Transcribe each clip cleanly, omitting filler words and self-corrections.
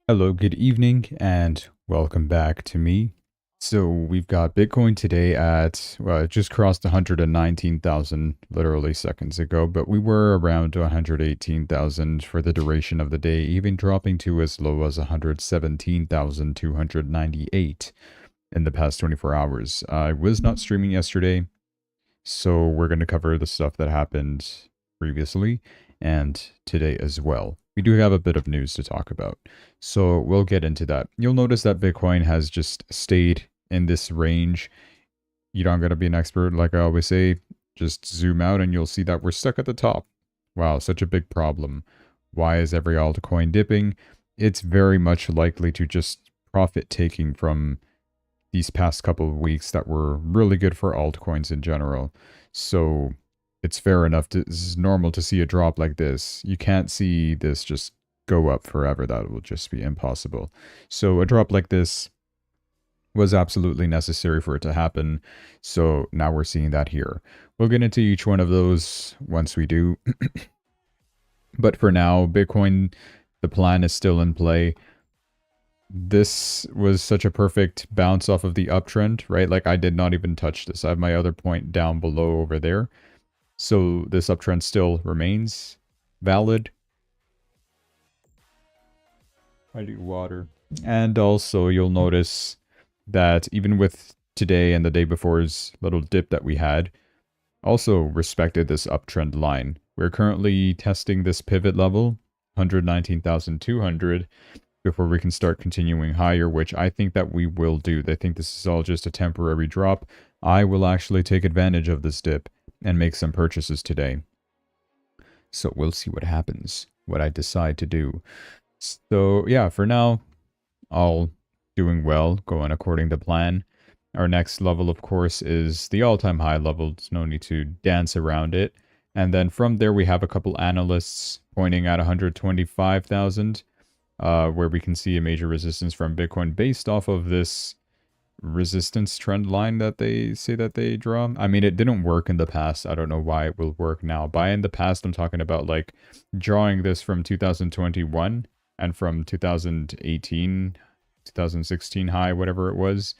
Hello, good evening, and welcome back to me. So we've got Bitcoin today at, well, it just crossed 119,000 literally seconds ago, but we were around 118,000 for the duration of the day, even dropping to as low as 117,298 in the past 24 hours. I was not streaming yesterday, so we're going to cover the stuff that happened previously and today as well. We do have a bit of news to talk about, so we'll get into that. You'll notice that Bitcoin has just stayed in this range. You don't got to be an expert, like I always say. Just zoom out and you'll see that we're stuck at the top. Wow, such a big problem. Why is every altcoin dipping? It's very much likely to just profit taking from these past couple of weeks that were really good for altcoins in general. So it's fair enough it's normal to see a drop like this. You can't see this just go up forever. That will just be impossible. So a drop like this was absolutely necessary for it to happen. So now we're seeing that here. We'll get into each one of those once we do. But for now, Bitcoin, the plan is still in play. This was such a perfect bounce off of the uptrend, right? Like I did not even touch this. I have my other point down below over there. So this uptrend still remains valid. I do water. And also you'll notice that even with today and the day before's little dip that we had, also respected this uptrend line. We're currently testing this pivot level, 119,200, before we can start continuing higher, which I think that we will do. They think this is all just a temporary drop. I will actually take advantage of this dip and make some purchases today. So we'll see what happens, what I decide to do. So yeah, for now, all doing well, going according to plan. Our next level, of course, is the all-time high level. There's no need to dance around it. And then from there, we have a couple analysts pointing at 125,000, where we can see a major resistance from Bitcoin based off of this resistance trend line that they say that they draw. I mean, it didn't work in the past. I don't know why it will work now. By in the past, I'm talking about like drawing this from 2021 and from 2018, 2016 high, whatever it was.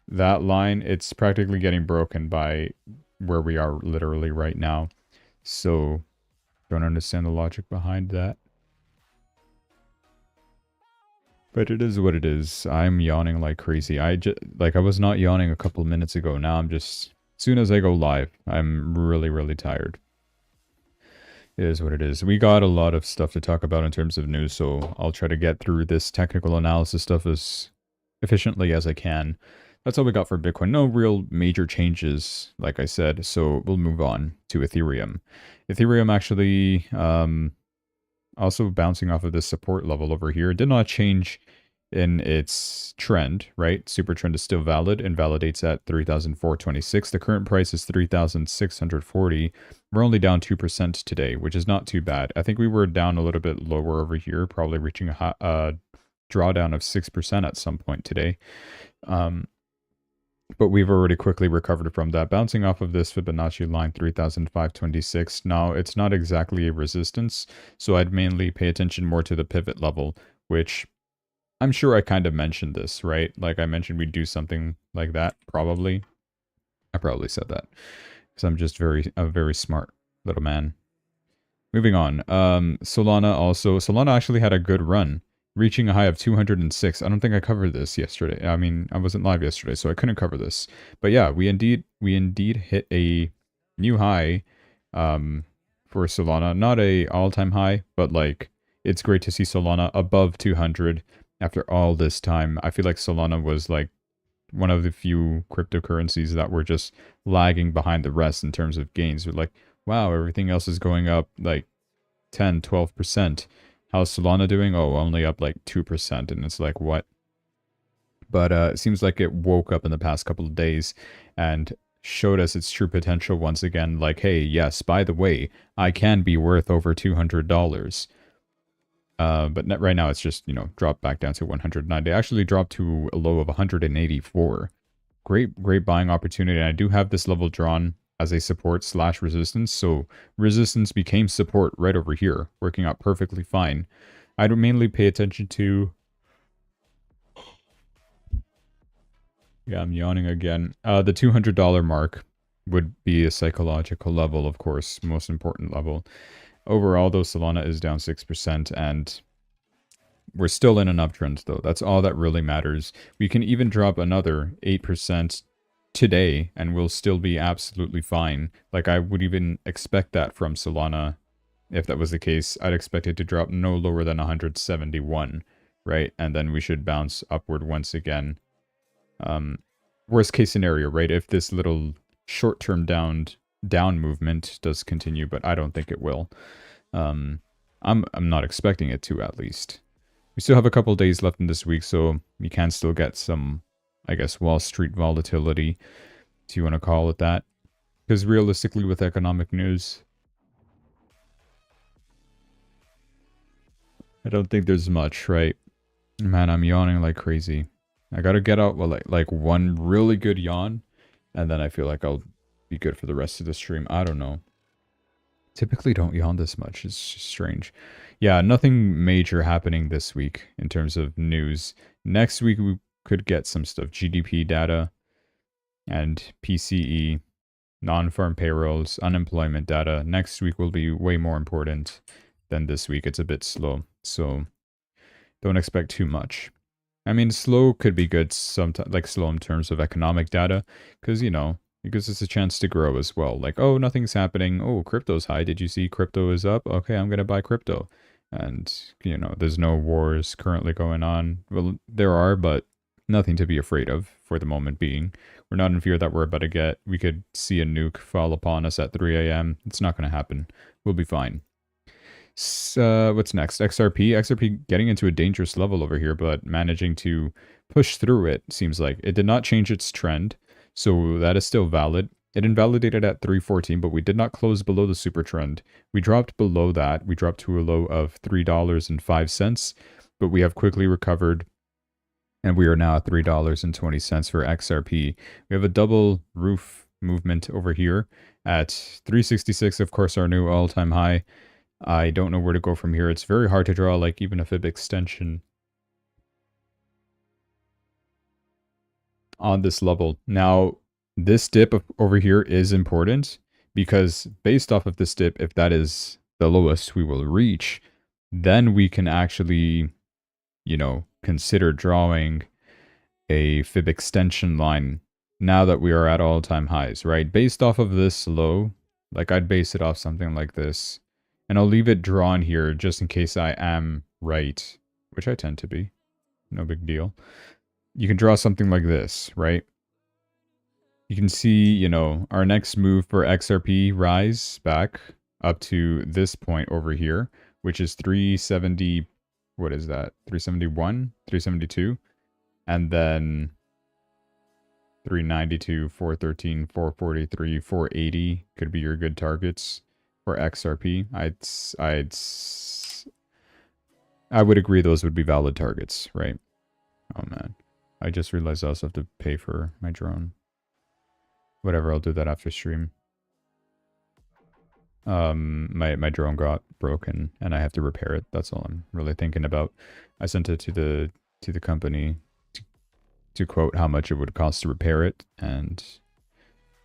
That line, it's practically getting broken by where we are literally right now. So, don't understand the logic behind that. But it is what it is. I'm yawning like crazy. I was not yawning a couple minutes ago. Now I'm just, as soon as I go live, I'm really, really tired. It is what it is. We got a lot of stuff to talk about in terms of news, so I'll try to get through this technical analysis stuff as efficiently as I can. That's all we got for Bitcoin. No real major changes, like I said, so we'll move on to Ethereum. Ethereum actually also bouncing off of this support level over here. It did not change in its trend, right? Super trend is still valid and validates at 3,426. The current price is 3,640. We're only down 2% today, which is not too bad. I think we were down a little bit lower over here, probably reaching a drawdown of 6% at some point today. But we've already quickly recovered from that, bouncing off of this Fibonacci line 3,526. Now, it's not exactly a resistance, so I'd mainly pay attention more to the pivot level, which I'm sure I kind of mentioned this, right? Like I mentioned we'd do something like that, probably. I probably said that, because I'm just a very smart little man. Moving on, Solana also. Solana actually had a good run, reaching a high of 206. I don't think I covered this yesterday. I mean, I wasn't live yesterday, so I couldn't cover this. But yeah, we indeed hit a new high for Solana. Not a all-time high, but like it's great to see Solana above 200 after all this time. I feel like Solana was like one of the few cryptocurrencies that were just lagging behind the rest in terms of gains. We're like, wow, everything else is going up like 10, 12%. How's Solana doing? Oh, only up like 2%. And it's like, what? But it seems like it woke up in the past couple of days and showed us its true potential once again. Like, hey, yes, by the way, I can be worth over $200. But right now it's just, dropped back down to 190. Actually dropped to a low of 184. Great buying opportunity. And I do have this level drawn as a support / resistance. So resistance became support right over here, working out perfectly fine. I'd mainly pay attention to Yeah, I'm yawning again. The $200 mark would be a psychological level, of course, most important level. Overall, though, Solana is down 6%, and we're still in an uptrend, though. That's all that really matters. We can even drop another 8% today, and we'll still be absolutely fine. Like, I would even expect that from Solana. If that was the case, I'd expect it to drop no lower than 171, right? And then we should bounce upward once again. Worst case scenario, right? If this little short-term down movement does continue, but I don't think it will. I'm not expecting it to, at least. We still have a couple days left in this week, so we can still get some, I guess, Wall Street volatility, if you want to call it that. Because realistically, with economic news, I don't think there's much, right? Man, I'm yawning like crazy. I gotta get out with like one really good yawn, and then I feel like I'll be good for the rest of the stream. I don't know. Typically don't yawn this much. It's just strange. Yeah, nothing major happening this week in terms of news. Next week we could get some stuff. GDP data and PCE, non-farm payrolls, unemployment data. Next week will be way more important than this week. It's a bit slow, so don't expect too much. I mean, slow could be good sometimes, like slow in terms of economic data, because, you know, it gives us a chance to grow as well. Like, oh, nothing's happening. Oh, crypto's high. Did you see crypto is up? Okay, I'm going to buy crypto. And, you know, there's no wars currently going on. Well, there are, but nothing to be afraid of for the moment being. We're not in fear that we're about to we could see a nuke fall upon us at 3 a.m. It's not going to happen. We'll be fine. What's next? XRP. XRP getting into a dangerous level over here, but managing to push through it, seems like. It did not change its trend, so that is still valid. It invalidated at 314, but we did not close below the super trend. We dropped below that. We dropped to a low of $3.05, but we have quickly recovered, and we are now at $3.20 for XRP. We have a double roof movement over here at 366, of course, our new all-time high. I don't know where to go from here. It's very hard to draw, like, even a fib extension on this level. Now, this dip over here is important, because based off of this dip, if that is the lowest we will reach, then we can actually, you know, consider drawing a fib extension line now that we are at all-time highs, right? Based off of this low, like, I'd base it off something like this. And I'll leave it drawn here just in case I am right, which I tend to be. No big deal. You can draw something like this, right? You can see, you know, our next move for XRP rise back up to this point over here, which is 370, what is that? 371, 372, and then 392, 413, 443, 480 could be your good targets for XRP. I would agree those would be valid targets, right? Oh man, I just realized I also have to pay for my drone. Whatever, I'll do that after stream. My drone got broken and I have to repair it. That's all I'm really thinking about. I sent it to the company to quote how much it would cost to repair it, and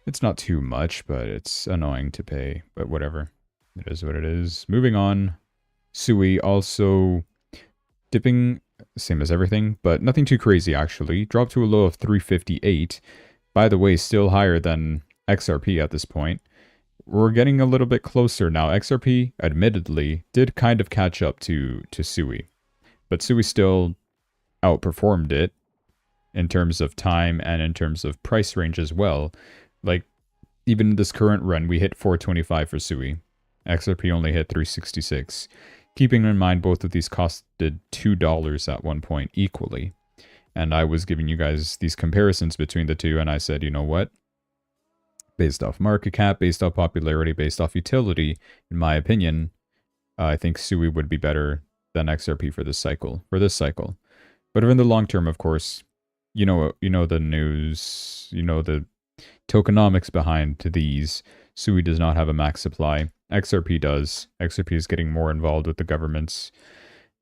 it's not too much, but it's annoying to pay, but whatever. It is what it is. Moving on. Sui also dipping, same as everything, but nothing too crazy actually. Dropped to a low of 358. By the way, still higher than XRP at this point. We're getting a little bit closer now. XRP, admittedly, did kind of catch up to Sui, but Sui still outperformed it in terms of time and in terms of price range as well. Like, even in this current run, we hit 425 for Sui. XRP only hit 366. Keeping in mind both of these costed $2 at one point equally. And I was giving you guys these comparisons between the two, and I said, you know what? Based off market cap, based off popularity, based off utility, in my opinion, I think Sui would be better than XRP for this cycle. But in the long term, of course, you know the news, you know the tokenomics behind these. Sui does not have a max supply. XRP does. XRP is getting more involved with the governments.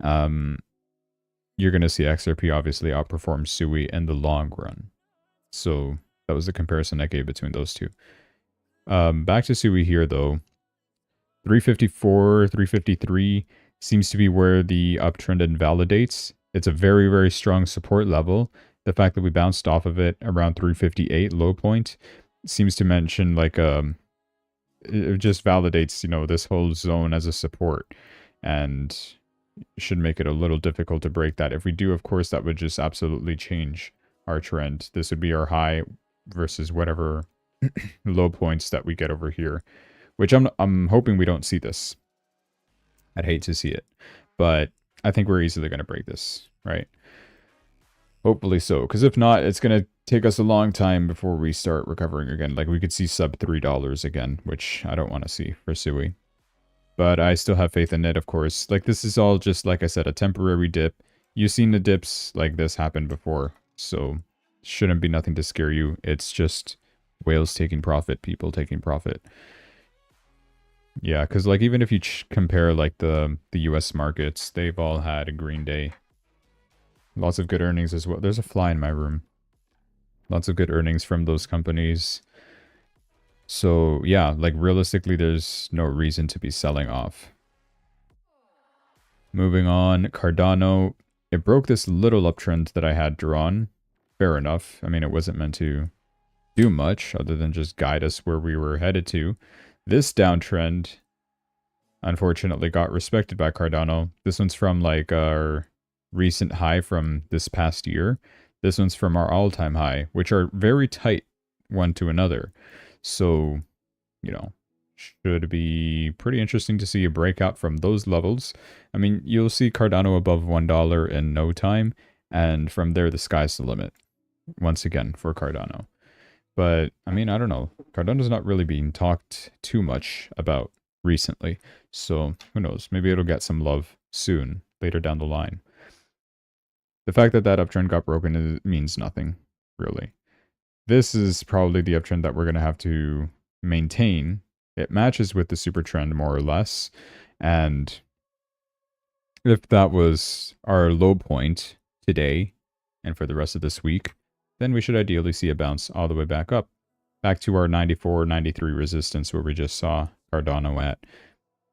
You're going to see XRP obviously outperform Sui in the long run. So that was the comparison I gave between those two. Back to Sui here, though. 354, 353 seems to be where the uptrend invalidates. It's a very, very strong support level. The fact that we bounced off of it around 358 low point seems to mention like it just validates, this whole zone as a support, and should make it a little difficult to break that. If we do, of course, that would just absolutely change our trend. This would be our high versus whatever low points that we get over here, which I'm hoping we don't see this. I'd hate to see it, but I think we're easily going to break this, right? Hopefully so, because if not, it's going to take us a long time before we start recovering again. Like, we could see sub $3 again, which I don't want to see for Sui. But I still have faith in it, of course. Like, this is all just, like I said, a temporary dip. You've seen the dips like this happen before, so shouldn't be nothing to scare you. It's just whales taking profit, people taking profit. Yeah, because like even if you compare like the US markets, they've all had a green day. Lots of good earnings as well. There's a fly in my room. Lots of good earnings from those companies. So yeah, like realistically, there's no reason to be selling off. Moving on, Cardano. It broke this little uptrend that I had drawn. Fair enough. I mean, it wasn't meant to do much other than just guide us where we were headed to. This downtrend, unfortunately, got respected by Cardano. This one's from like our recent high from this past year. This one's from our all-time high, which are very tight one to another. So, should be pretty interesting to see a breakout from those levels. I mean, you'll see Cardano above $1 in no time, and from there, the sky's the limit, once again, for Cardano. But, I mean, I don't know. Cardano's not really being talked too much about recently, so who knows? Maybe it'll get some love soon, later down the line. The fact that that uptrend got broken means nothing, really. This is probably the uptrend that we're going to have to maintain. It matches with the super trend more or less, and if that was our low point today and for the rest of this week, then we should ideally see a bounce all the way back up, back to our 94, 93 resistance where we just saw Cardano at,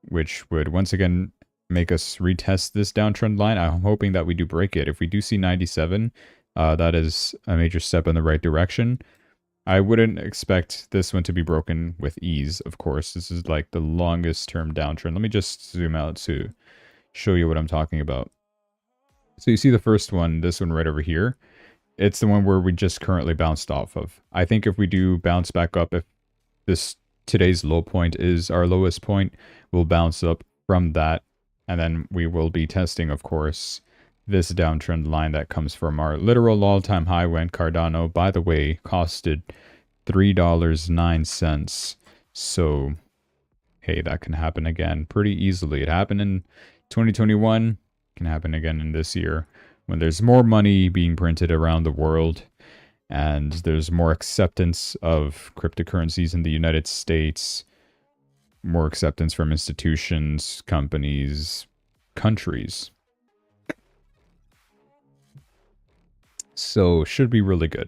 which would once again make us retest this downtrend line. I'm hoping that we do break it. If we do see 97, that is a major step in the right direction. I wouldn't expect this one to be broken with ease, of course. This is like the longest term downtrend. Let me just zoom out to show you what I'm talking about. So you see the first one, this one right over here. It's the one where we just currently bounced off of. I think if we do bounce back up, if today's low point is our lowest point, we'll bounce up from that. And then we will be testing, of course, this downtrend line that comes from our literal all-time high when Cardano, by the way, costed $3.09. So, hey, that can happen again pretty easily. It happened in 2021, can happen again in this year, when there's more money being printed around the world and there's more acceptance of cryptocurrencies in the United States, more acceptance from institutions, companies, countries. So, should be really good.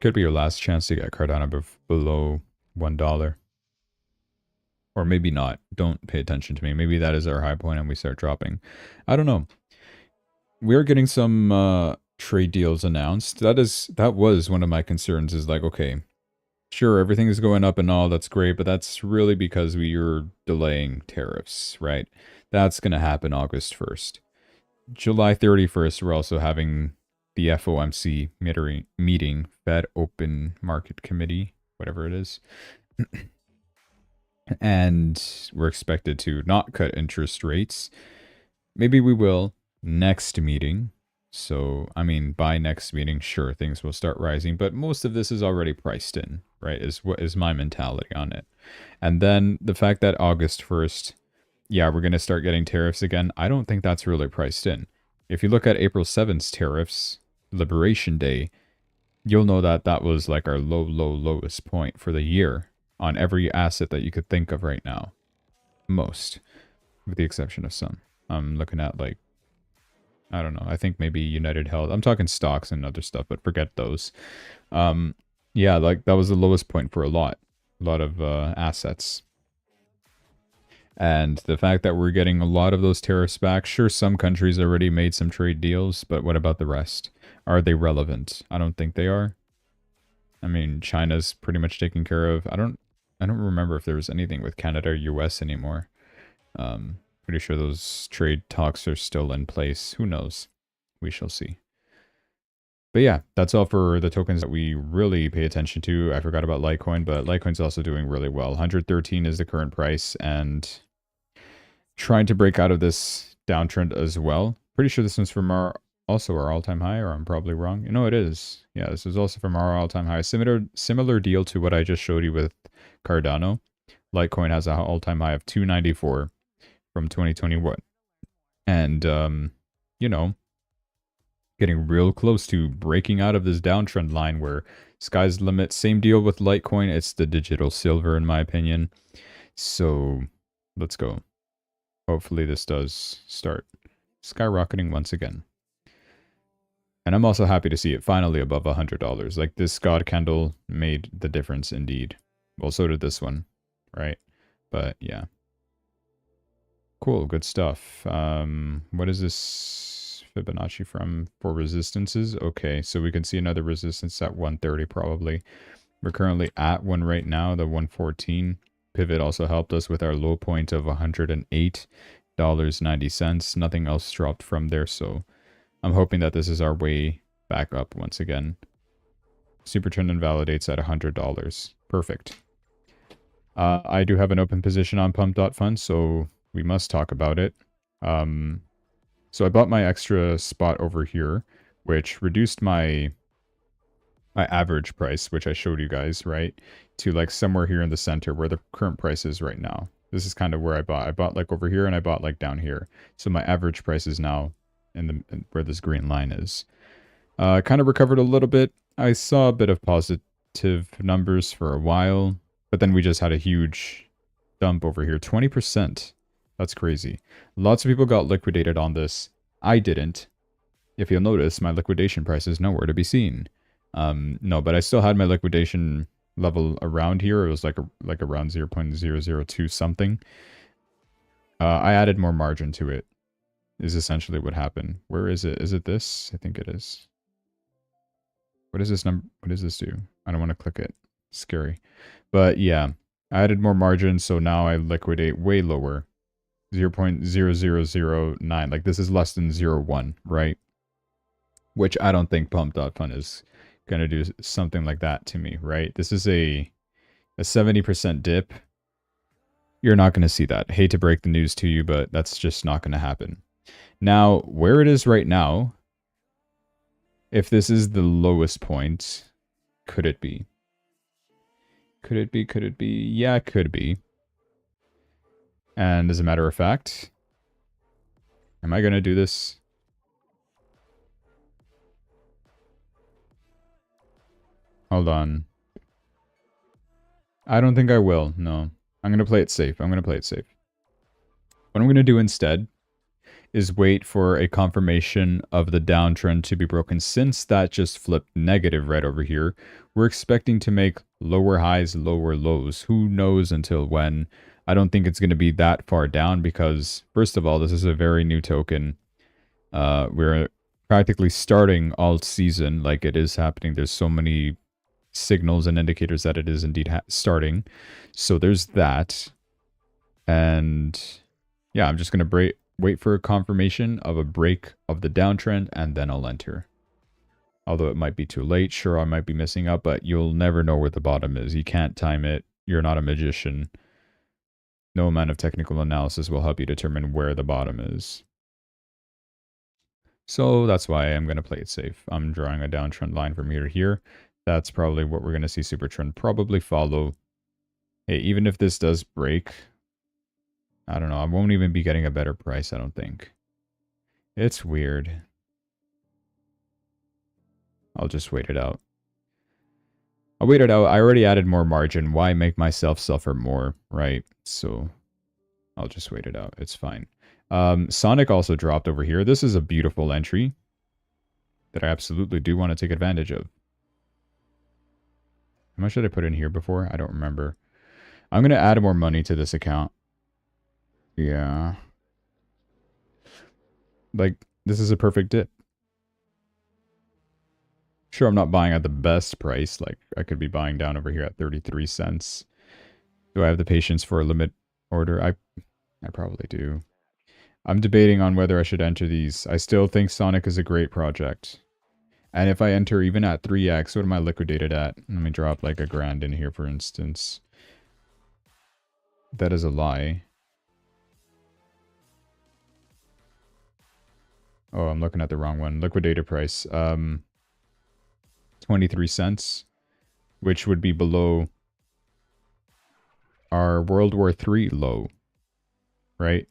Could be your last chance to get Cardano below $1. Or maybe not. Don't pay attention to me. Maybe that is our high point and we start dropping. I don't know. We're getting some trade deals announced. That was one of my concerns, is like, okay, sure, everything is going up and all, that's great, but that's really because we are delaying tariffs, right? That's going to happen August 1st. July 31st, we're also having the FOMC meeting, Fed Open Market Committee, whatever it is. And we're expected to not cut interest rates. Maybe we will next meeting. So, I mean, by next meeting, sure, things will start rising, but most of this is already priced in, right? Is what is my mentality on it. And then the fact that August 1st, yeah, we're going to start getting tariffs again. I don't think that's really priced in. If you look at April 7th's tariffs, Liberation Day, you'll know that that was like our lowest point for the year on every asset that you could think of right now. Most, with the exception of some. I'm looking at like I don't know. I think maybe United Health. I'm talking stocks and other stuff, but forget those. Um, yeah, like that was the lowest point for a lot of assets. And the fact that we're getting a lot of those tariffs back, sure, some countries already made some trade deals, but what about the rest? Are they relevant? I don't think they are. I mean, China's pretty much taken care of. I don't remember if there was anything with Canada or US anymore. Pretty sure those trade talks are still in place. Who knows? We shall see. But yeah, that's all for the tokens that we really pay attention to. I forgot about Litecoin, but Litecoin's also doing really well. 113 is the current price, and trying to break out of this downtrend as well. Pretty sure this one's from also our all-time high, or I'm probably wrong. You know, it is. Yeah, this is also from our all-time high. Similar deal to what I just showed you with Cardano. Litecoin has an all-time high of 294 from 2021. And, you know, getting real close to breaking out of this downtrend line where sky's the limit. Same deal with Litecoin. It's the digital silver, in my opinion. So, let's go. Hopefully this does start skyrocketing once again. And I'm also happy to see it finally above $100. Like, this God candle made the difference indeed. Well, so did this one, right? But yeah. Cool, good stuff. What is this Fibonacci from for resistances? Okay, so we can see another resistance at 130 probably. We're currently at one right now, the 114. Pivot also helped us with our low point of $108.90. Nothing else dropped from there, so I'm hoping that this is our way back up once again. Super trend invalidates at $100. Perfect. I do have an open position on pump.fund, so we must talk about it. So I bought my extra spot over here, which reduced my average price, which I showed you guys, right, to like somewhere here in the center where the current price is right now. This is kind of where I bought. I bought like over here and I bought like down here. So my average price is now in where this green line is. Kind of recovered a little bit. I saw a bit of positive numbers for a while, but then we just had a huge dump over here. 20%. That's crazy. Lots of people got liquidated on this. I didn't. If you'll notice, my liquidation price is nowhere to be seen. No, but I still had my liquidation level around here. It was like around 0.002 something. I added more margin to it, is essentially what happened. Where is it? Is it this? I think it is. What is this number? What does this do? I don't want to click it. Scary. But yeah, I added more margin, so now I liquidate way lower. 0.0009. Like, this is less than 0.1, right? Which I don't think pump.fun is going to do something like that to me, right? This is a 70% dip. You're not going to see that. Hate to break the news to you, but that's just not going to happen. Now, where it is right now, if this is the lowest point, could it be? Could it be? Could it be? Yeah, it could be. And as a matter of fact, am I going to do this? Hold on. I don't think I will. No. I'm going to play it safe. I'm going to play it safe. What I'm going to do instead is wait for a confirmation of the downtrend to be broken. Since that just flipped negative right over here, we're expecting to make lower highs, lower lows. Who knows until when? I don't think it's going to be that far down because, first of all, this is a very new token. We're practically starting alt season like it is happening. There's so many signals and indicators that it is indeed starting. So there's that. And yeah, I'm just going to wait for a confirmation of a break of the downtrend, and then I'll enter. Although it might be too late. Sure, I might be missing up, but you'll never know where the bottom is. You can't time it. You're not a magician. No amount of technical analysis will help you determine where the bottom is. So that's why I'm going to play it safe. I'm drawing a downtrend line from here to here. That's probably what we're going to see super trend probably follow. Hey, even if this does break, I don't know. I won't even be getting a better price, I don't think. It's weird. I'll just wait it out. I'll wait it out. I already added more margin. Why make myself suffer more, right? So I'll just wait it out. It's fine. Sonic also dropped over here. This is a beautiful entry that I absolutely do want to take advantage of. How much did I put in here before? I don't remember. I'm going to add more money to this account. Yeah. Like, this is a perfect dip. Sure, I'm not buying at the best price. Like, I could be buying down over here at 33 cents. Do I have the patience for a limit order? I probably do. I'm debating on whether I should enter these. I still think Sonic is a great project. And if I enter even at 3x, what am I liquidated at? Let me drop like $1,000 in here, for instance. That is a lie. Oh, I'm looking at the wrong one. Liquidated price. 23 cents, which would be below our World War III low, right?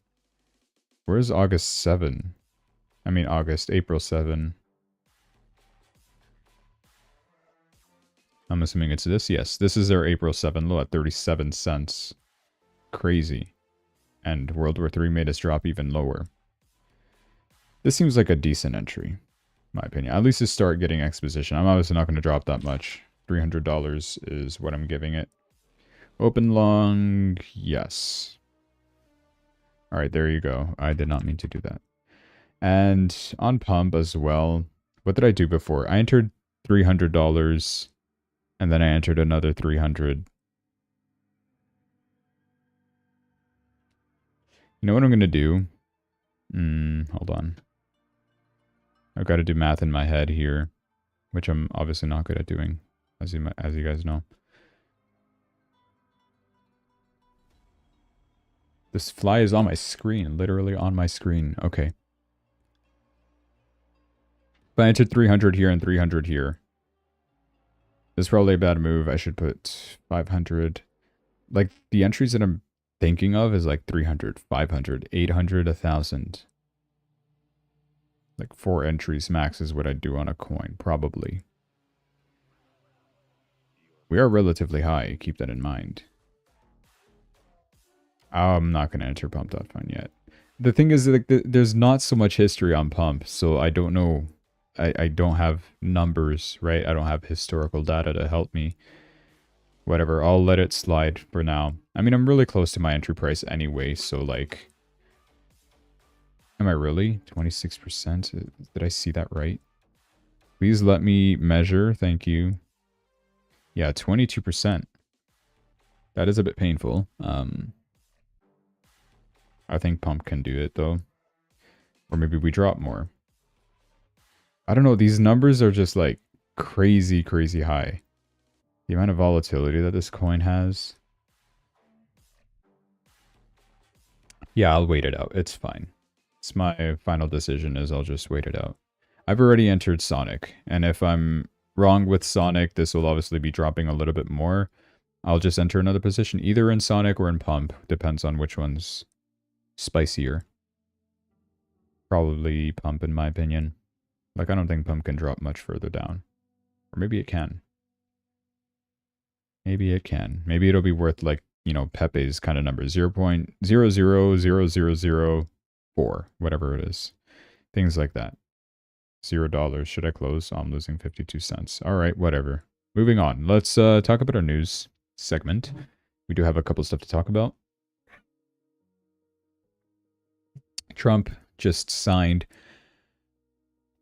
Where's August 7? I mean April 7. I'm assuming it's this. Yes, this is their April 7 low at 37 cents. Crazy. And World War III made us drop even lower. This seems like a decent entry, in my opinion. At least to start getting exposition. I'm obviously not going to drop that much. $300 is what I'm giving it. Open long, yes. All right, there you go. I did not mean to do that. And on pump as well, what did I do before? I entered $300, and then I entered another 300. You know what I'm going to do? Hold on. I've got to do math in my head here, which I'm obviously not good at doing, as you guys know. This fly is on my screen, literally on my screen. Okay. But I entered 300 here and 300 here. This is probably a bad move. I should put 500. Like, the entries that I'm thinking of is like 300, 500, 800, 1,000. Like 4 entries max is what I'd do on a coin, probably. We are relatively high, keep that in mind. I'm not going to enter pump.fun yet. The thing is, like, there's not so much history on pump, so I don't know. I don't have numbers, right? I don't have historical data to help me. Whatever, I'll let it slide for now. I mean, I'm really close to my entry price anyway, so like... Am I really? 26%? Did I see that right? Please let me measure, thank you. Yeah, 22%. That is a bit painful. I think pump can do it, though. Or maybe we drop more. I don't know, these numbers are just like crazy, crazy high. The amount of volatility that this coin has. Yeah, I'll wait it out. It's fine. It's my final decision is I'll just wait it out. I've already entered Sonic. And if I'm wrong with Sonic, this will obviously be dropping a little bit more. I'll just enter another position, either in Sonic or in Pump. Depends on which one's spicier. Probably Pump, in my opinion. Like, I don't think Pump can drop much further down. Or maybe it can. Maybe it can. Maybe it'll be worth, like, you know, Pepe's kind of number. 0.000004. Whatever it is. Things like that. $0. Should I close? Oh, I'm losing 52 cents. All right, whatever. Moving on. Let's talk about our news segment. We do have a couple stuff to talk about. Trump just signed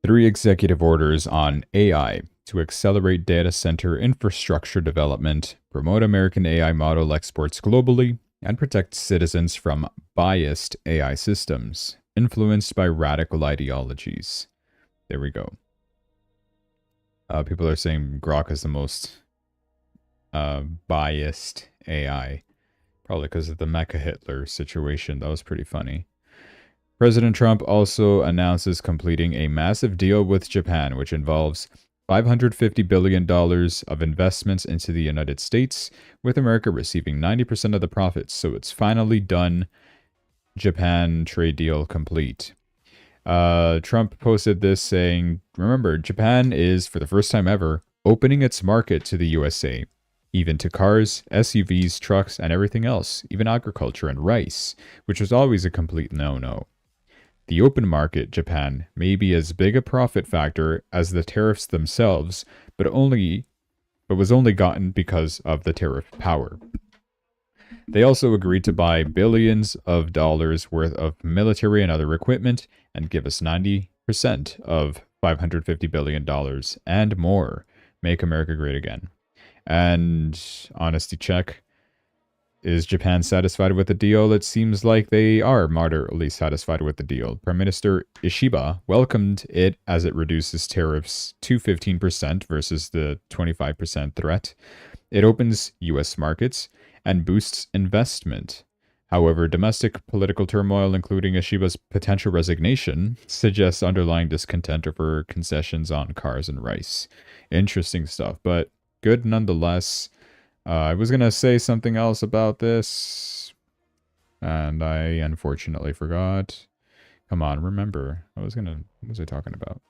3 executive orders on AI to accelerate data center infrastructure development, promote American AI model exports globally, and protect citizens from biased AI systems influenced by radical ideologies. There we go. People are saying Grok is the most biased AI. Probably because of the Mecha Hitler situation. That was pretty funny. President Trump also announces completing a massive deal with Japan, which involves $550 billion of investments into the United States, with America receiving 90% of the profits. So it's finally done. Japan trade deal complete. Trump posted this saying, remember, Japan is, for the first time ever, opening its market to the USA, even to cars, SUVs, trucks, and everything else, even agriculture and rice, which was always a complete no-no. The open market, Japan, may be as big a profit factor as the tariffs themselves, but was only gotten because of the tariff power. They also agreed to buy billions of dollars worth of military and other equipment and give us 90% of $550 billion and more. Make America great again. And honesty check. Is Japan satisfied with the deal? It seems like they are moderately satisfied with the deal. Prime Minister Ishiba welcomed it as it reduces tariffs to 15% versus the 25% threat. It opens U.S. markets and boosts investment. However, domestic political turmoil, including Ishiba's potential resignation, suggests underlying discontent over concessions on cars and rice. Interesting stuff, but good nonetheless. I was going to say something else about this, and I unfortunately forgot. Come on, remember. What was I talking about?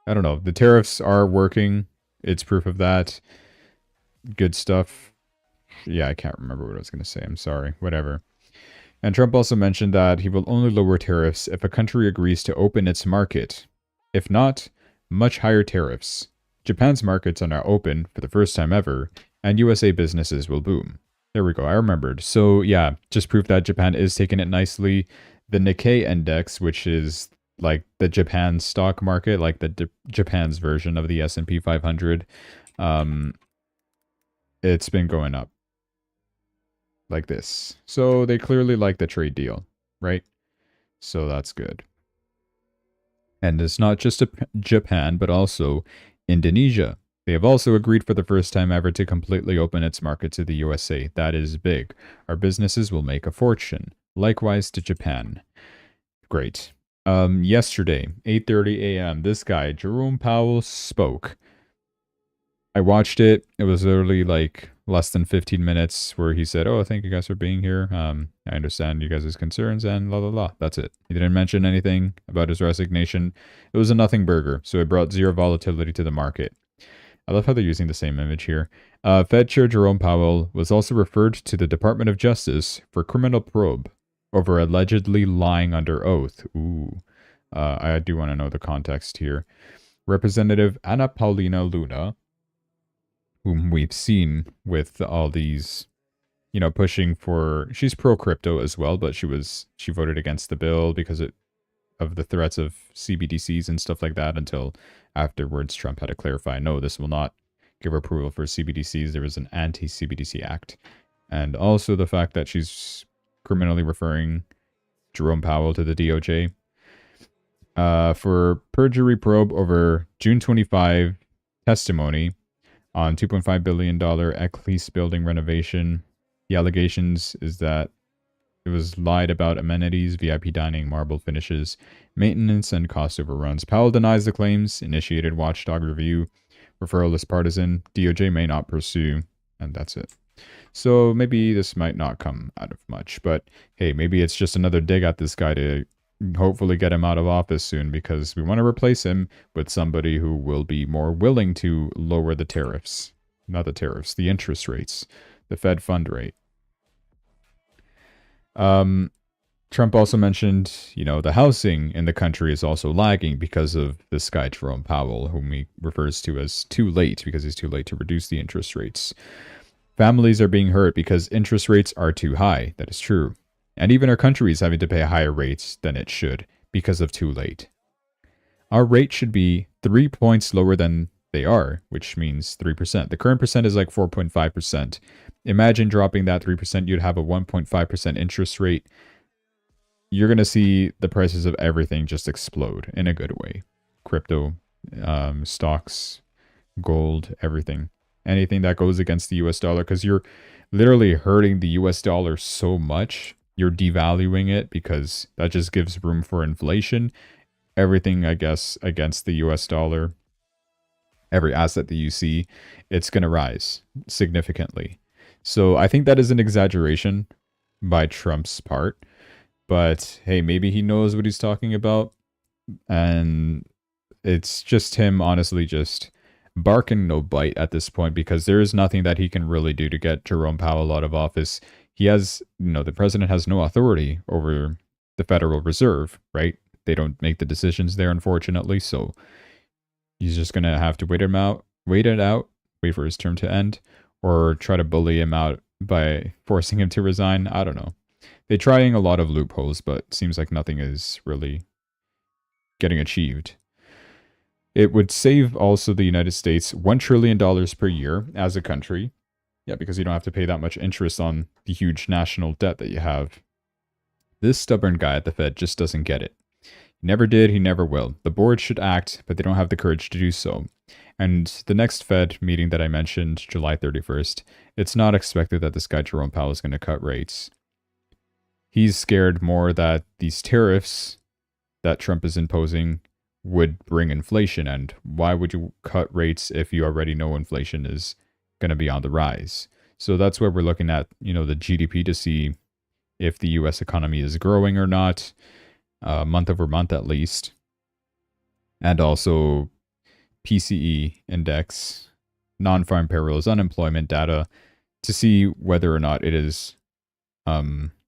I don't know. The tariffs are working. It's proof of that. Good stuff. Yeah, I can't remember what I was going to say. I'm sorry. Whatever. And Trump also mentioned that he will only lower tariffs if a country agrees to open its market. If not, much higher tariffs. Japan's markets are now open for the first time ever, and USA businesses will boom. There we go, I remembered. So yeah, just proof that Japan is taking it nicely. The Nikkei index, which is like the Japan stock market, like the Japan's version of the S&P 500, it's been going up like this. So they clearly like the trade deal, right? So that's good. And it's not just Japan, but also Indonesia. They have also agreed for the first time ever to completely open its market to the USA. That is big. Our businesses will make a fortune. Likewise to Japan. Great. Yesterday, 8:30 a.m., this guy, Jerome Powell, spoke. I watched it. It was literally like less than 15 minutes where he said, "Oh, thank you guys for being here. I understand you guys' concerns and la la la." That's it. He didn't mention anything about his resignation. It was a nothing burger, so it brought zero volatility to the market. I love how they're using the same image here. Fed Chair Jerome Powell was also referred to the Department of Justice for criminal probe over allegedly lying under oath. Ooh. I do want to know the context here. Representative Ana Paulina Luna, whom we've seen with all these, pushing for, she's pro-crypto as well, but she voted against the bill because of the threats of CBDCs and stuff like that until afterwards Trump had to clarify, no, this will not give approval for CBDCs. There was an anti-CBDC act. And also the fact that she's criminally referring Jerome Powell to the DOJ for perjury probe over June 25 testimony on $2.5 billion Eccles building renovation. The allegations is that it was lied about amenities, VIP dining, marble finishes, maintenance, and cost overruns. Powell denies the claims, initiated watchdog review. Referral is partisan. DOJ may not pursue, and that's it. So maybe this might not come out of much, but hey, maybe it's just another dig at this guy to hopefully get him out of office soon, because we want to replace him with somebody who will be more willing to lower the tariffs. Not the tariffs, the interest rates, the Fed fund rate. Trump also mentioned, the housing in the country is also lagging because of this guy, Jerome Powell, whom he refers to as too late because he's too late to reduce the interest rates. Families are being hurt because interest rates are too high. That is true. And even our country is having to pay higher rates than it should because of too late. Our rate should be 3 points lower than they are, which means 3%. The current percent is like 4.5%. Imagine dropping that 3%, you'd have a 1.5% interest rate. You're going to see the prices of everything just explode in a good way. Crypto, stocks, gold, everything. Anything that goes against the US dollar, because you're literally hurting the US dollar so much. You're devaluing it because that just gives room for inflation. Everything, I guess, against the US dollar, every asset that you see, it's going to rise significantly. So I think that is an exaggeration by Trump's part. But hey, maybe he knows what he's talking about. And it's just him, honestly, just barking no bite at this point, because there is nothing that he can really do to get Jerome Powell out of office. He has, the president has no authority over the Federal Reserve, right? They don't make the decisions there, unfortunately. So he's just gonna have to wait it out, wait for his term to end, or try to bully him out by forcing him to resign. I don't know. They're trying a lot of loopholes, but seems like nothing is really getting achieved. It would save also the United States $1 trillion per year as a country. Yeah, because you don't have to pay that much interest on the huge national debt that you have. This stubborn guy at the Fed just doesn't get it. He never did, he never will. The board should act, but they don't have the courage to do so. And the next Fed meeting that I mentioned, July 31st, it's not expected that this guy Jerome Powell is going to cut rates. He's scared more that these tariffs that Trump is imposing would bring inflation. And why would you cut rates if you already know inflation is going to be on the rise? So that's where we're looking at, the GDP to see if the US economy is growing or not, month over month at least. And also PCE index, non-farm payrolls, unemployment data to see whether or not it is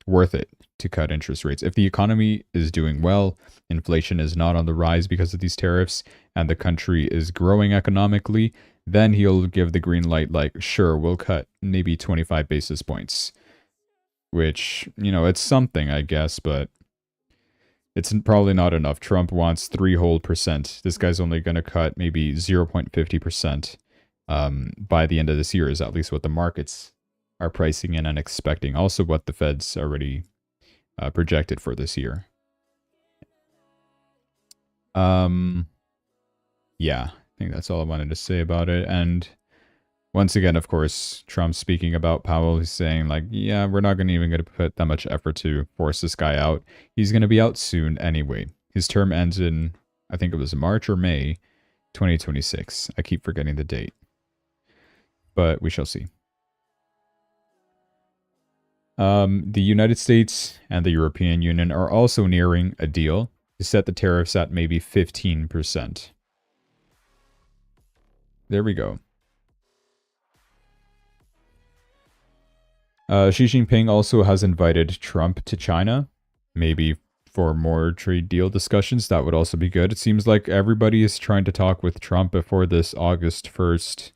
worth it to cut interest rates. If the economy is doing well, inflation is not on the rise because of these tariffs, and the country is growing economically, then he'll give the green light like, sure, we'll cut maybe 25 basis points. Which, it's something, I guess, but it's probably not enough. Trump wants 3%. This guy's only going to cut maybe 0.50% by the end of this year, is at least what the markets are pricing in and expecting. Also what the Fed's already projected for this year. Yeah, I think that's all I wanted to say about it. And once again, of course, Trump speaking about Powell, he's saying like, yeah, we're not even going to put that much effort to force this guy out. He's going to be out soon anyway. His term ends in, I think it was March or May 2026. I keep forgetting the date. But we shall see. The United States and the European Union are also nearing a deal to set the tariffs at maybe 15%. There we go. Xi Jinping also has invited Trump to China, maybe for more trade deal discussions. That would also be good. It seems like everybody is trying to talk with Trump before this August 1st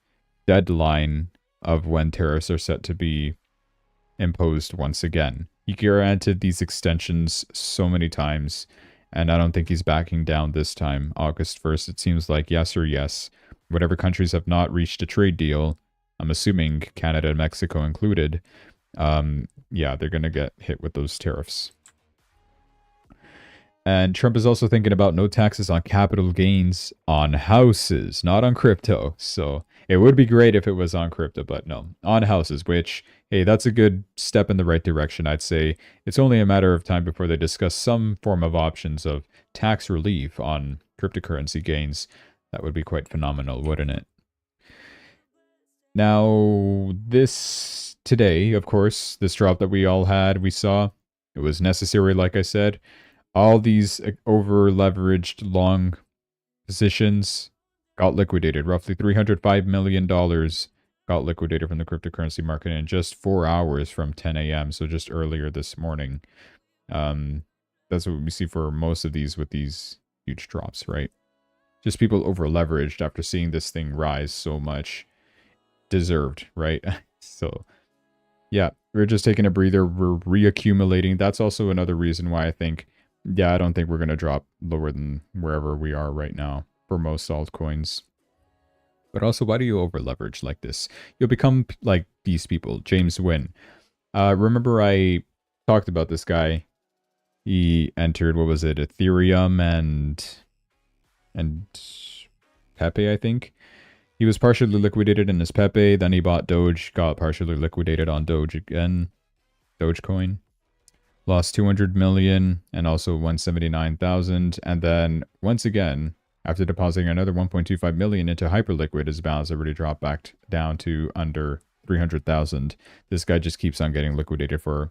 deadline of when tariffs are set to be imposed once again. He granted these extensions so many times, and I don't think he's backing down this time. August 1st, it seems like yes or yes. Whatever countries have not reached a trade deal, I'm assuming Canada and Mexico included, yeah, they're going to get hit with those tariffs. And Trump is also thinking about no taxes on capital gains on houses, not on crypto. So it would be great if it was on crypto, but no, on houses, which, hey, that's a good step in the right direction. I'd say it's only a matter of time before they discuss some form of options of tax relief on cryptocurrency gains. That would be quite phenomenal, wouldn't it? Now, this today, of course, this drop that we all had, we saw, it was necessary, like I said. All these over-leveraged long positions got liquidated. Roughly $305 million got liquidated from the cryptocurrency market in just 4 hours from 10 a.m., so just earlier this morning. That's what we see for most of these with these huge drops, right? Just people over-leveraged after seeing this thing rise so much. Deserved, right? So, yeah, we're just taking a breather. We're reaccumulating. That's also another reason why I think, yeah, I don't think we're going to drop lower than wherever we are right now for most altcoins. But also, why do you over-leverage like this? You'll become like these people. James Wynn. Remember I talked about this guy. He entered, what was it, Ethereum and Pepe, I think. He was partially liquidated in his Pepe, then he bought Doge, got partially liquidated on Doge again, Dogecoin. Lost 200 million and also 179,000. And then once again, after depositing another 1.25 million into Hyperliquid, his balance already dropped back down to under 300,000. This guy just keeps on getting liquidated for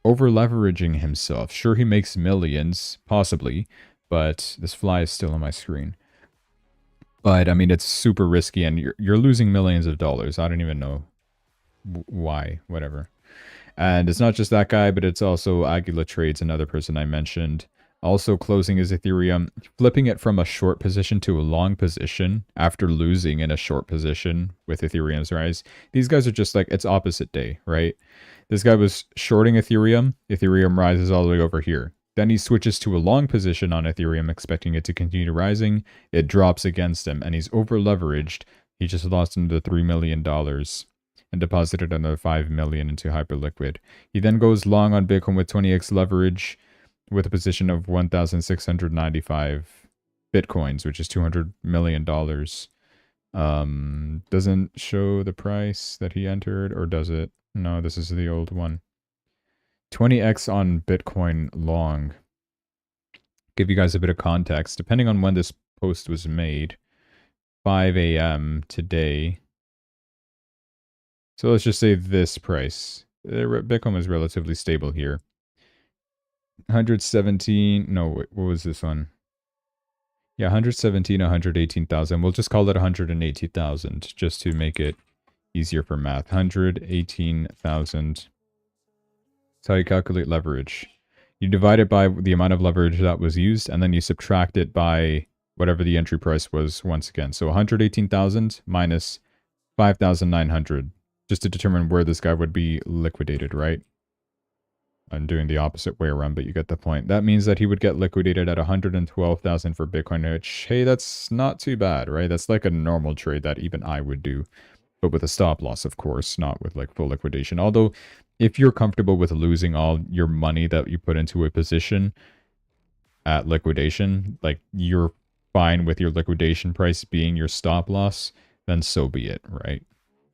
over-leveraging himself. Sure, he makes millions, possibly, but this fly is still on my screen. But, I mean, it's super risky, and you're losing millions of dollars. I don't even know why, whatever. And it's not just that guy, but it's also Aguila Trades, another person I mentioned. Also closing his Ethereum, flipping it from a short position to a long position after losing in a short position with Ethereum's rise. These guys are just like, it's opposite day, right? This guy was shorting Ethereum. Ethereum rises all the way over here. Then he switches to a long position on Ethereum, expecting it to continue rising. It drops against him, and he's over leveraged. He just lost into $3 million and deposited another $5 million into Hyperliquid. He then goes long on Bitcoin with 20x leverage with a position of 1,695 Bitcoins, which is $200 million. Doesn't show the price that he entered, or does it? No, this is the old one. 20x on Bitcoin long. Give you guys a bit of context. Depending on when this post was made, 5 a.m. today. So let's just say this price. Bitcoin was relatively stable here. 117, no, wait, what was this one? Yeah, 117, 118,000. We'll just call it 180,000 just to make it easier for math. 118,000. That's how you calculate leverage. You divide it by the amount of leverage that was used, and then you subtract it by whatever the entry price was once again. So 118,000 minus 5,900, just to determine where this guy would be liquidated, right? I'm doing the opposite way around, but you get the point. That means that he would get liquidated at 112,000 for Bitcoin, which, hey, that's not too bad, right? That's like a normal trade that even I would do, but with a stop loss, of course, not with like full liquidation. Although, if you're comfortable with losing all your money that you put into a position at liquidation, like you're fine with your liquidation price being your stop loss, then so be it, right?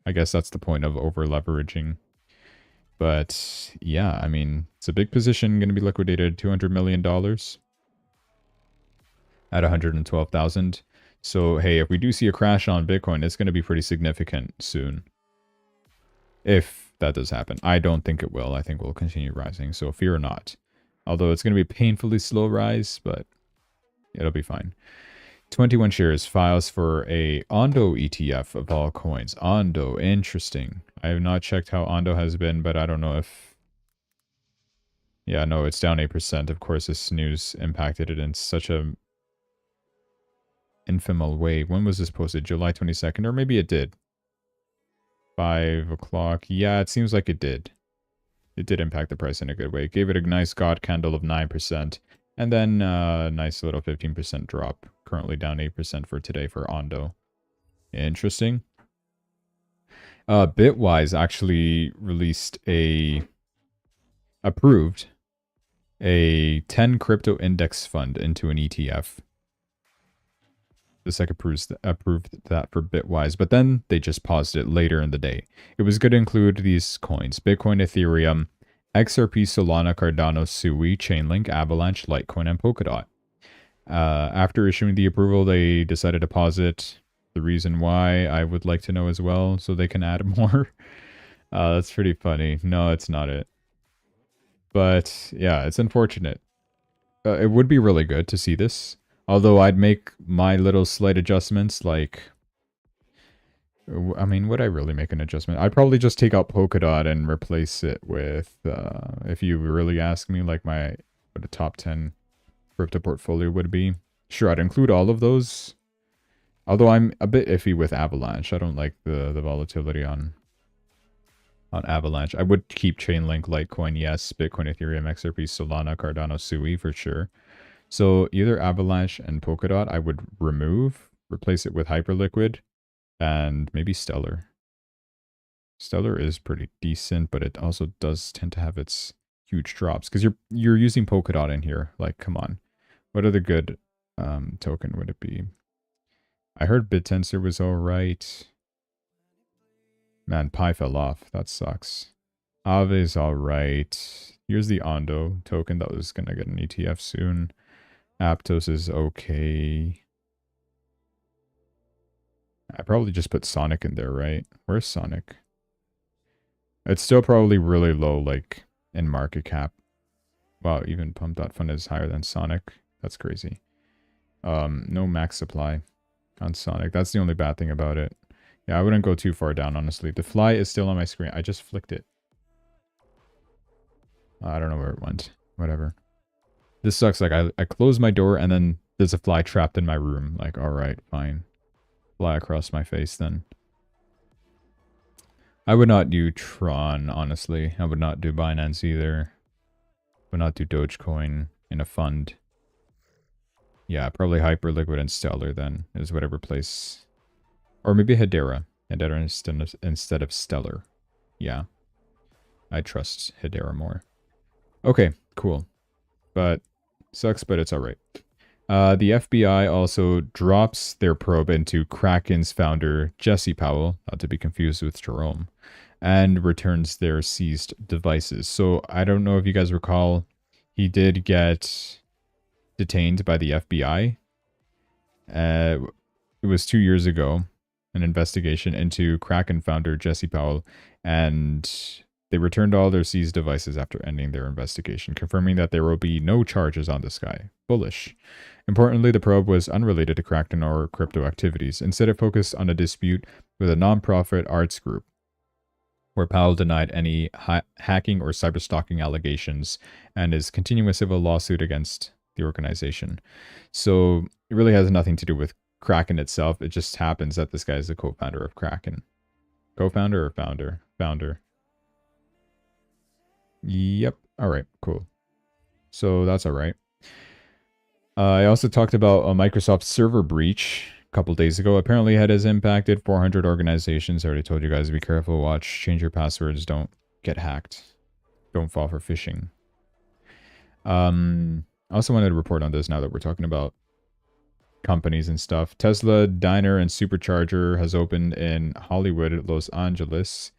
I guess that's the point of over leveraging. But yeah, I mean, it's a big position going to be liquidated, $200 million at 112,000. So, hey, if we do see a crash on Bitcoin, it's going to be pretty significant soon. If that does happen. I don't think it will. I think we'll continue rising, so fear not. Although it's going to be a painfully slow rise, but it'll be fine. 21 shares files for a Ondo ETF of all coins. Ondo, interesting. I have not checked how Ondo has been, but I don't know if... Yeah, no, it's down 8%. Of course, this news impacted it in such a infamous way. When was this posted? July 22nd? Or maybe it did. 5 o'clock. Yeah, it seems like it did. It did impact the price in a good way. It gave it a nice God candle of 9%. And then a nice little 15% drop. Currently down 8% for today for Ondo. Interesting. Bitwise actually released approved a 10 crypto index fund into an ETF. The SEC approved that for Bitwise, but then they just paused it later in the day. It was going to include these coins: Bitcoin, Ethereum, XRP, Solana, Cardano, Sui, Chainlink, Avalanche, Litecoin, and Polkadot. After issuing the approval, they decided to pause it. The reason why, I would like to know as well, so they can add more. That's pretty funny. No, it's not it. But yeah, it's unfortunate. It would be really good to see this. Although I'd make my little slight adjustments, like... I mean, would I really make an adjustment? I'd probably just take out Polkadot and replace it with, if you really ask me, like what a top 10 crypto portfolio would be. Sure, I'd include all of those. Although I'm a bit iffy with Avalanche. I don't like the volatility on Avalanche. I would keep Chainlink, Litecoin, yes, Bitcoin, Ethereum, XRP, Solana, Cardano, Sui for sure. So either Avalanche and Polkadot I would remove, replace it with Hyperliquid, and maybe Stellar. Stellar is pretty decent, but it also does tend to have its huge drops because you're using Polkadot in here. Like, come on, what other good token would it be? I heard BitTensor was all right. Man, Pi fell off. That sucks. Aave's all right. Here's the Ondo token that was gonna get an ETF soon. Aptos is okay. I probably just put Sonic in there, right? Where's Sonic? It's still probably really low, like, in market cap. Wow, even Pump.Fund is higher than Sonic. That's crazy. No max supply on Sonic. That's the only bad thing about it. Yeah, I wouldn't go too far down, honestly. The fly is still on my screen. I just flicked it. I don't know where it went. Whatever. This sucks. Like, I close my door and then there's a fly trapped in my room. Like, alright, fine. Fly across my face then. I would not do Tron, honestly. I would not do Binance either. Would not do Dogecoin in a fund. Yeah, probably Hyperliquid and Stellar then is whatever place. Or maybe Hedera. Hedera instead of Stellar. Yeah. I trust Hedera more. Okay, cool. But sucks, but it's alright. The FBI also drops their probe into Kraken's founder, Jesse Powell, not to be confused with Jerome, and returns their seized devices. So I don't know if you guys recall, he did get detained by the FBI. It was 2 years ago, an investigation into Kraken founder Jesse Powell, and they returned all their seized devices after ending their investigation, confirming that there will be no charges on this guy. Bullish. Importantly, the probe was unrelated to Kraken or crypto activities. Instead, it focused on a dispute with a nonprofit arts group, where Powell denied any hacking or cyberstalking allegations and is continuing a civil lawsuit against the organization. So it really has nothing to do with Kraken itself. It just happens that this guy is the co-founder of Kraken. Co-founder or founder? Founder. Yep. All right, cool. So that's all right. I also talked about a Microsoft server breach a couple days ago. Apparently it has impacted 400 organizations. I already told you guys to be careful. Watch, change your passwords. Don't get hacked. Don't fall for phishing. I also wanted to report on this now that we're talking about companies and stuff. Tesla Diner and Supercharger has opened in Hollywood, Los Angeles.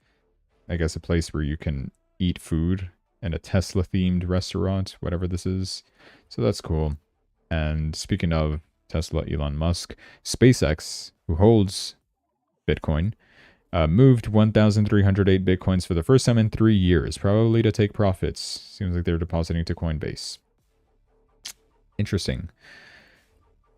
I guess a place where you can eat food in a Tesla-themed restaurant, whatever this is. So that's cool. And speaking of Tesla, Elon Musk, SpaceX, who holds Bitcoin, moved 1,308 Bitcoins for the first time in 3 years, probably to take profits. Seems like they're depositing to Coinbase. Interesting.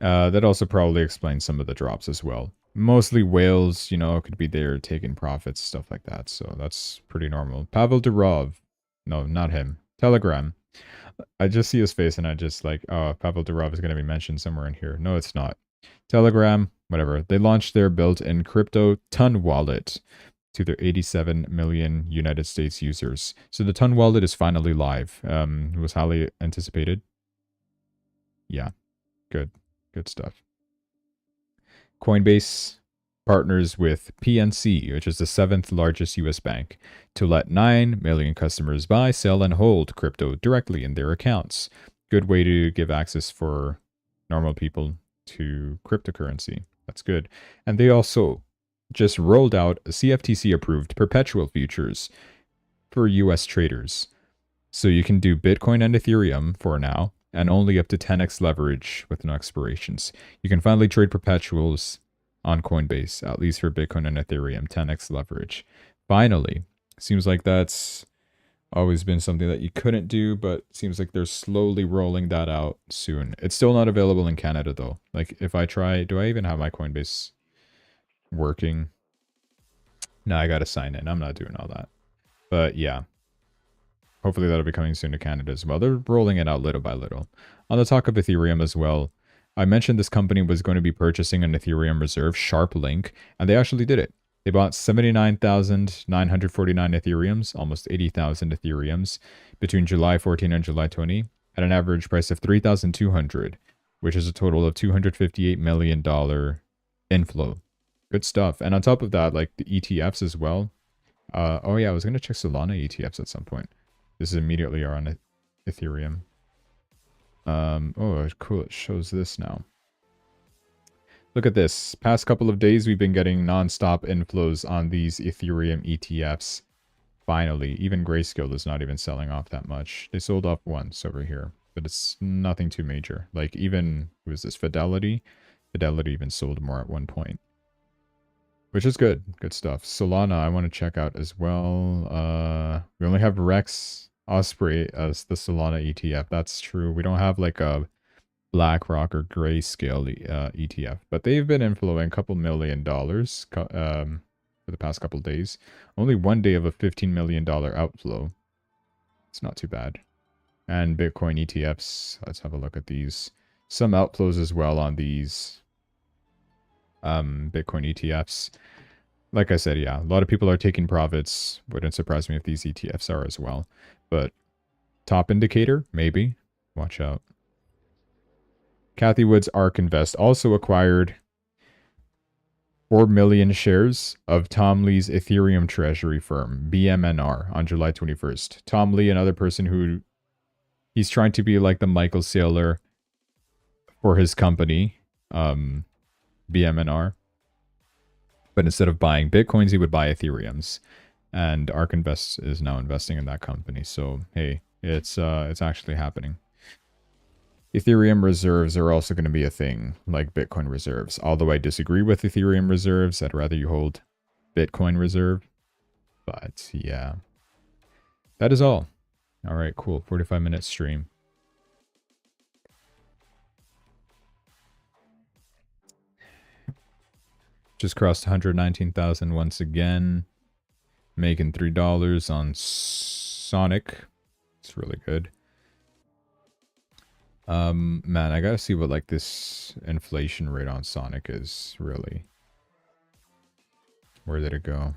That also probably explains some of the drops as well. Mostly whales, you know, could be there taking profits, stuff like that. So that's pretty normal. Pavel Durov. No, not him. Telegram. I just see his face and I just like, oh, Pavel Durov is going to be mentioned somewhere in here. No, it's not. Telegram, whatever. They launched their built-in crypto Ton wallet to their 87 million United States users. So the Ton wallet is finally live. It was highly anticipated. Yeah, good. Good stuff. Coinbase partners with PNC, which is the 7th largest US bank, to let 9 million customers buy, sell, and hold crypto directly in their accounts. Good way to give access for normal people to cryptocurrency. That's good. And they also just rolled out CFTC-approved perpetual futures for US traders. So you can do Bitcoin and Ethereum for now, and only up to 10x leverage with no expirations. You can finally trade perpetuals on Coinbase, at least for Bitcoin and Ethereum, 10x leverage. Finally, seems like that's always been something that you couldn't do, but seems like they're slowly rolling that out soon. It's still not available in Canada though. Like if I try, do I even have my Coinbase working? No, I gotta sign in. I'm not doing all that. But yeah. Hopefully that'll be coming soon to Canada as well. They're rolling it out little by little. On the talk of Ethereum as well, I mentioned this company was going to be purchasing an Ethereum reserve, SharpLink, and they actually did it. They bought 79,949 Ethereums, almost 80,000 Ethereums, between July 14 and July 20, at an average price of $3,200, which is a total of $258 million inflow. Good stuff. And on top of that, like the ETFs as well. Oh yeah, I was going to check Solana ETFs at some point. This is immediately on Ethereum. Oh, cool. It shows this now. Look at this. Past couple of days, we've been getting non-stop inflows on these Ethereum ETFs. Finally, even Grayscale is not even selling off that much. They sold off once over here, but it's nothing too major. Like even, who is this, Fidelity? Fidelity even sold more at one point. Which is good. Good stuff. Solana, I want to check out as well. We only have Rex Osprey as the Solana ETF. That's true. We don't have like a BlackRock or Grayscale ETF, but they've been inflowing a couple $1 million for the past couple days. Only one day of a $15 million outflow. It's not too bad. And Bitcoin ETFs. Let's have a look at these. Some outflows as well on these Bitcoin ETFs. Like I said, yeah, a lot of people are taking profits. Wouldn't surprise me if these ETFs are as well. But top indicator, maybe. Watch out. Kathy Wood's ARK Invest also acquired 4 million shares of Tom Lee's Ethereum treasury firm, BMNR, on July 21st. Tom Lee, another person who he's trying to be like the Michael Saylor for his company, BMNR. But instead of buying Bitcoins, he would buy Ethereums. And ARK Invest is now investing in that company. So, hey, it's actually happening. Ethereum reserves are also going to be a thing, like Bitcoin reserves. Although I disagree with Ethereum reserves, I'd rather you hold Bitcoin reserve. But yeah, that is all. All right, cool. 45-minute stream. Just crossed 119,000 once again. Making $3 on Sonic. It's really good. Man, I gotta see what like this inflation rate on Sonic is really. Where did it go?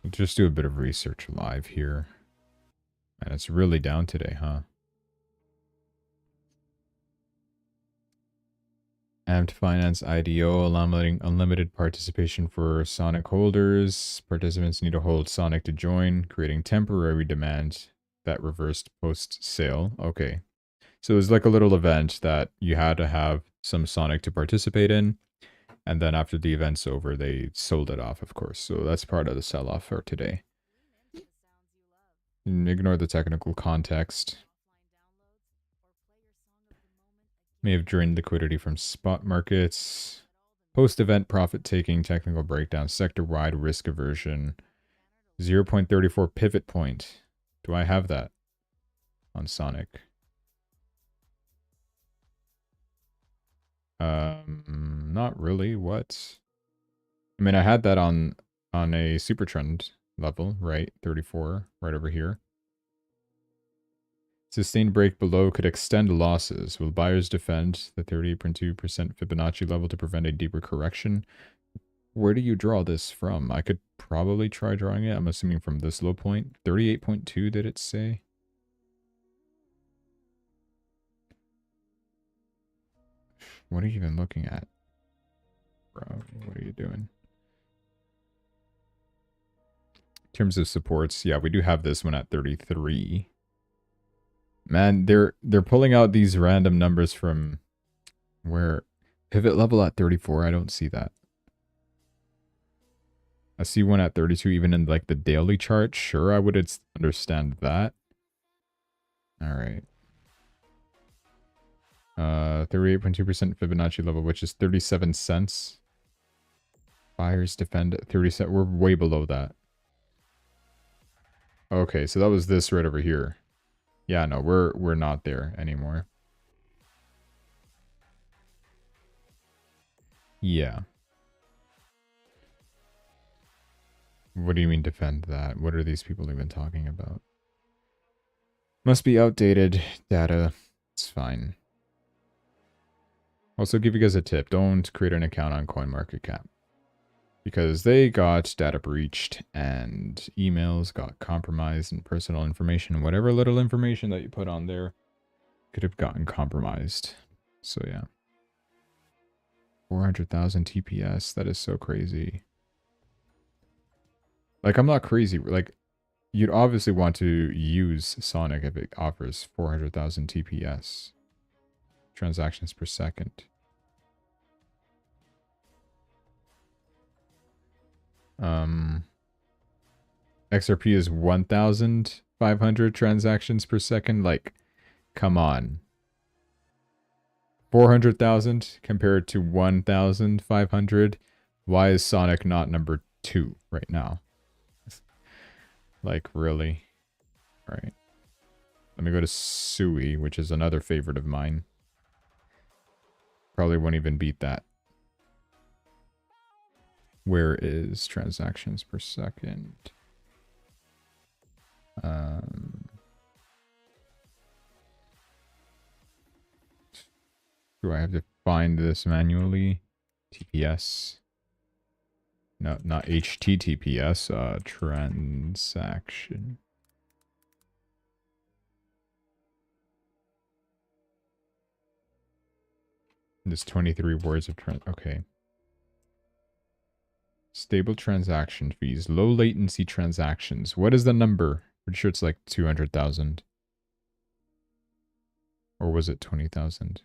We'll just do a bit of research live here. And it's really down today, huh? Amped Finance IDO allowing unlimited participation for Sonic holders. Participants need to hold Sonic to join, creating temporary demand that reversed post-sale. Okay. So it was like a little event that you had to have some Sonic to participate in. And then after the event's over, they sold it off, of course. So that's part of the sell-off for today. Ignore the technical context. May have drained liquidity from spot markets. Post-event profit-taking, technical breakdown, sector-wide risk aversion. 0.34 pivot point. Do I have that on Sonic? Not really. What? I mean, I had that on a super trend level, right? 34, right over here. Sustained break below could extend losses. Will buyers defend the 38.2% Fibonacci level to prevent a deeper correction? Where do you draw this from? I could probably try drawing it. I'm assuming from this low point. 38.2, did it say? What are you even looking at? Bro, what are you doing? In terms of supports, yeah, we do have this one at 33. Man, they're pulling out these random numbers from where pivot level at 34. I don't see that. I see one at 32 even in like the daily chart. Sure, I would understand that. All right. 38.2% Fibonacci level, which is 37 cents. Buyers defend at 30 cents. We're way below that. Okay, so that was this right over here. Yeah, no, we're not there anymore. Yeah. What do you mean defend that? What are these people even talking about? Must be outdated data. It's fine. Also, give you guys a tip. Don't create an account on CoinMarketCap. Because they got data breached and emails got compromised and personal information, whatever little information that you put on there could have gotten compromised. So yeah. 400,000 TPS. That is so crazy. Like, I'm not crazy. Like, you'd obviously want to use Sonic if it offers 400,000 TPS. Transactions per second. XRP is 1,500 transactions per second. Like, come on. 400,000 compared to 1,500. Why is Sonic not number 2 right now? Like, really? All right. Let me go to Sui, which is another favorite of mine. Probably won't even beat that. Where is transactions per second? Um, do I have to find this manually? TPS. No, not HTTPS. Transaction. There's 23 words of okay. Stable transaction fees. Low latency transactions. What is the number? Pretty sure it's like 200,000. Or was it 20,000?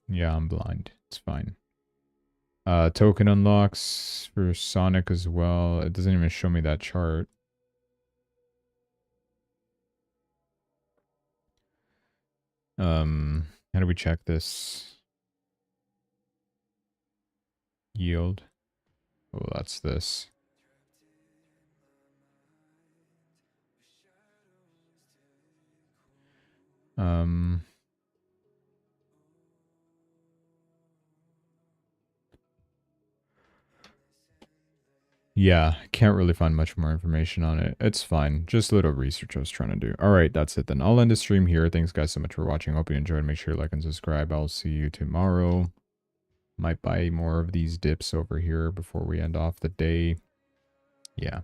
Yeah, I'm blind. It's fine. Token unlocks for Sonic as well. It doesn't even show me that chart. How do we check this? Yield. Oh, that's this. Yeah, can't really find much more information on it. It's fine. Just a little research I was trying to do. All right, that's it then. I'll end the stream here. Thanks guys so much for watching. Hope you enjoyed. Make sure you like and subscribe. I'll see you tomorrow. Might buy more of these dips over here before we end off the day. Yeah.